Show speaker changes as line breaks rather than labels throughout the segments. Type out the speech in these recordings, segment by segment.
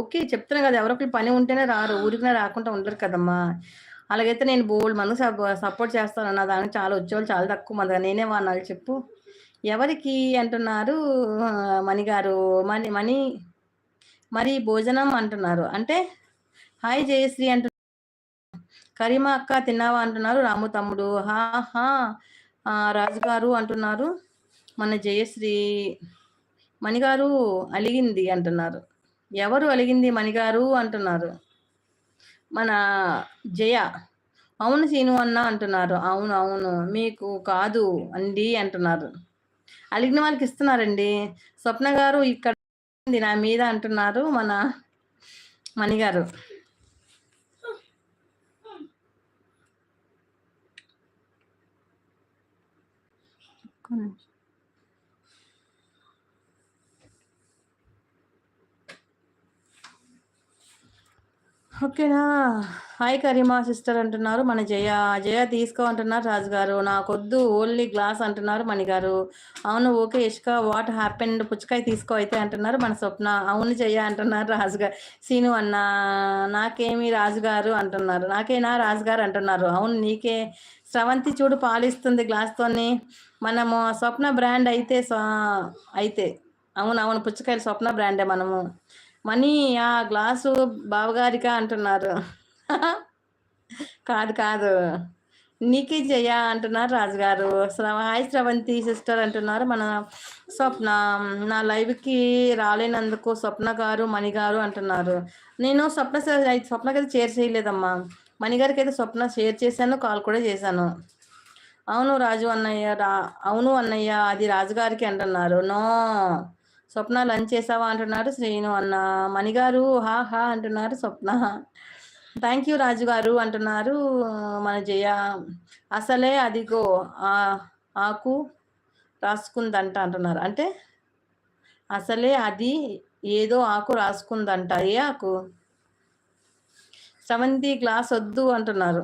Okay. చెప్తున్నా గదా! ఎవరో ఒకళ్ళు పని ఉంటేనే రారు. ఊరికనే రాకుండా ఉండరు కదమ్మా! అలాగైతే నేను బోలెడు మందికి సపోర్ట్ చేస్తాను. నా దానికి చాలా వచ్చేవాళ్ళు చాలా తక్కువ మందిగా నేనేం అనాలి చెప్పు? ఎవరికి అంటున్నారు మణిగారు. మణి మణి మరి భోజనం అంటున్నారు. అంటే హాయ్ జయశ్రీ కరీమా అక్క తిన్నావా అంటున్నారు రాము తమ్ముడు. హాహా రాజుగారు అంటున్నారు మన జయశ్రీ. మణిగారు అలిగింది అంటున్నారు. ఎవరు అలిగింది మణిగారు అంటున్నారు మన జయ. అవును సీను అన్న అంటున్నారు. అవును అవును మీకు కాదు అండి అంటున్నారు. అలిగిన వాళ్ళకి ఇస్తున్నారండి. స్వప్న గారు ఇక్కడ నా మీద అంటున్నారు మన మణిగారు. ఓకేనా. హాయ్ కరీమా సిస్టర్ అంటున్నారు మన జయ. జయ తీసుకో అంటున్నారు రాజుగారు. నాకొద్దు ఓన్లీ గ్లాస్ అంటున్నారు మణిగారు. అవును ఓకే ఇష్క వాట్ హ్యాపెండ్ పుచ్చకాయ తీసుకో అయితే అంటున్నారు మన స్వప్న. అవును జయ అంటున్నారు రాజుగారు. సీను అన్న నాకేమి రాజుగారు అంటున్నారు. నాకేనా రాజుగారు అంటున్నారు. అవును నీకే. స్రవంతి చూడు పాలిస్తుంది గ్లాస్తోని. మనము స్వప్న బ్రాండ్ అయితే అయితే అవును అవును పుచ్చకాయలు స్వప్న బ్రాండే మనము. మనీ ఆ గ్లాసు బావగారికా అంటున్నారు. కాదు కాదు నీకే జయ అంటున్నారు రాజుగారు. హాయ్ స్రవంతి సిస్టర్ అంటున్నారు మన స్వప్న. నా లైవ్కి రాలేనందుకు స్వప్న గారు మణిగారు అంటున్నారు. నేను స్వప్నకి అయితే షేర్ చేయలేదమ్మా. మణిగారికి అయితే స్వప్న షేర్ చేశాను, కాల్ కూడా చేశాను. అవును రాజు అన్నయ్య అవును అన్నయ్య అది రాజుగారికి అంటున్నారు. నో స్వప్న లంచ్ చేసావా అంటున్నారు శ్రీను అన్న. మణిగారు హా హా అంటున్నారు స్వప్న. థ్యాంక్ యూ రాజు గారు అంటున్నారు మన జయ. అసలే అదిగో ఆకు రాసుకుందంట అంటున్నారు. అంటే అసలే అది ఏదో ఆకు రాసుకుందంట. ఏ ఆకు? స్రవంతి గ్లాస్ వద్దు అంటున్నారు.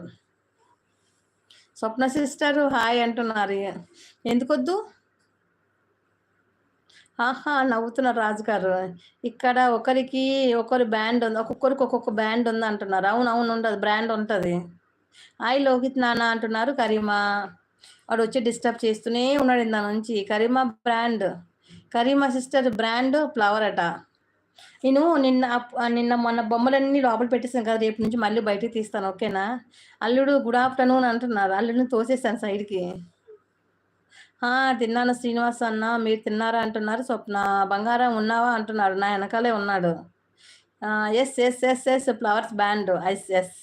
స్వప్న సిస్టర్ హాయ్ అంటున్నారు. ఎందుకొద్దు? ఆహా నవ్వుతున్నారు రాజుగారు. ఇక్కడ ఒకరు బ్యాండ్ ఉంది. ఒక్కొక్కరికి ఒక్కొక్క బ్యాండ్ ఉంది అంటున్నారు. అవును అవును ఉండదు బ్రాండ్ ఉంటుంది. హాయ్ లోహిత్ నాన్న అంటున్నారు కరీమా. వాడు వచ్చి డిస్టర్బ్ చేస్తూనే ఉన్నాడు ఇందా నుంచి. Karima brand Karima sister brand flower అట. నేను నిన్న మొన్న బొమ్మలన్నీ లోపల పెట్టేసాను కదా, రేపు నుంచి మళ్ళీ బయటికి తీస్తాను ఓకేనా. అల్లుడు గుడ్ ఆఫ్టర్నూన్ అంటున్నారు. అల్లుడిని తోసేసాను సైడ్కి. తిన్నాను శ్రీనివాస్ అన్న మీరు తిన్నారా అంటున్నారు స్వప్న. బంగారం ఉన్నావా అంటున్నాడు. నా వెనకాలే ఉన్నాడు. Yes yes yes yes flowers band yes yes.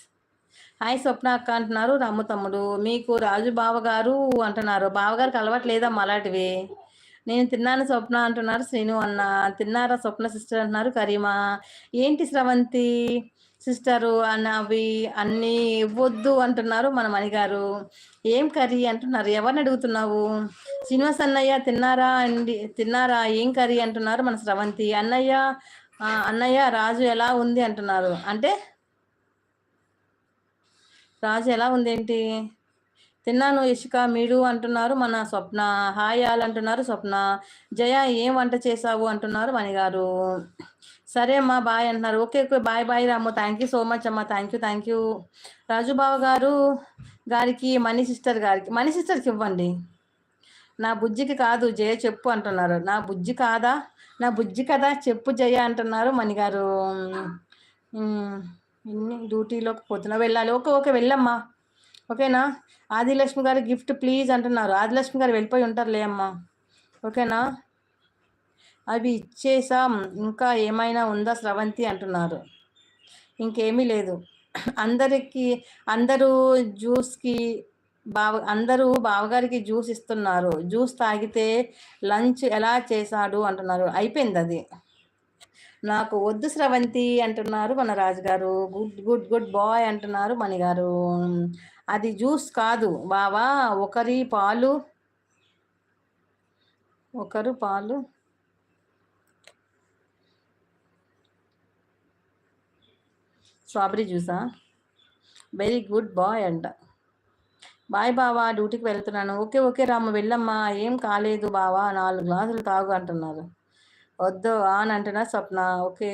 Hi Swapna అక్క అంటున్నారు రాము తమ్ముడు. మీకు రాజు బావగారు అంటున్నారు. బావగారికి అలవాటు లేదమ్మా అలాంటివి. నేను తిన్నాను స్వప్న అంటున్నారు శ్రీను అన్న. తిన్నారా స్వప్న సిస్టర్ అంటున్నారు కరీమా. ఏంటి స్రవంతి సిస్టరు అవి అన్నీ ఇవ్వద్దు అంటున్నారు మన మణిగారు. ఏం కర్రీ అంటున్నారు. ఎవరిని అడుగుతున్నావు? శ్రీనివాస్ అన్నయ్య తిన్నారా అండి తిన్నారా ఏం కర్రీ అంటున్నారు మన స్రవంతి. అన్నయ్య రాజు ఎలా ఉంది అంటున్నారు. అంటే రాజు ఎలా ఉంది ఏంటి? తిన్నాను ఇషిక మీరు అంటున్నారు మన స్వప్న. హాయ్ ఆల్ అంటున్నారు స్వప్న. జయ ఏం వంట చేసావు అంటున్నారు మణిగారు. సరే అమ్మా బాయ్ అంటున్నారు. Okay okay bye bye Ramu. Thank you so much అమ్మా. Thank you. రాజుబావ గారికి మణి సిస్టర్కి ఇవ్వండి. నా బుజ్జికి కాదు జయ చెప్పు అంటున్నారు. నా బుజ్జి కాదా? నా బుజ్జి కదా చెప్పు జయ అంటున్నారు మణిగారు. డ్యూటీలోకి పోతున్నా వెళ్ళాలి. ఓకే ఓకే వెళ్ళమ్మా ఓకేనా. ఆదిలక్ష్మి గారి గిఫ్ట్ ప్లీజ్ అంటున్నారు. ఆదిలక్ష్మి గారు వెళ్ళిపోయి ఉంటారులే అమ్మా ఓకేనా. అవి ఇచ్చేసాం ఇంకా ఏమైనా ఉందా స్రవంతి అంటున్నారు. ఇంకేమీ లేదు. అందరూ జ్యూస్కి అందరూ బావగారికి జ్యూస్ ఇస్తున్నారు. జ్యూస్ తాగితే లంచ్ ఎలా చేశాడు అంటున్నారు. అయిపోయింది అది. నాకు వద్దు స్రవంతి అంటున్నారు మన రాజుగారు. గుడ్ గుడ్ గుడ్ బాయ్ అంటున్నారు మణిగారు. అది జ్యూస్ కాదు బావా. ఒకరు పాలు స్ట్రాబెరీ జ్యూసా. వెరీ గుడ్ బాయ్ అంట. బాయ్ బావా డ్యూటీకి వెళ్తున్నాను. ఓకే ఓకే రాము వెళ్ళమ్మా. ఏం కాలేదు బావా 4 గ్లాసులు తాగు అంటున్నారు. వద్దు అని అంటున్నారు స్వప్న. ఓకే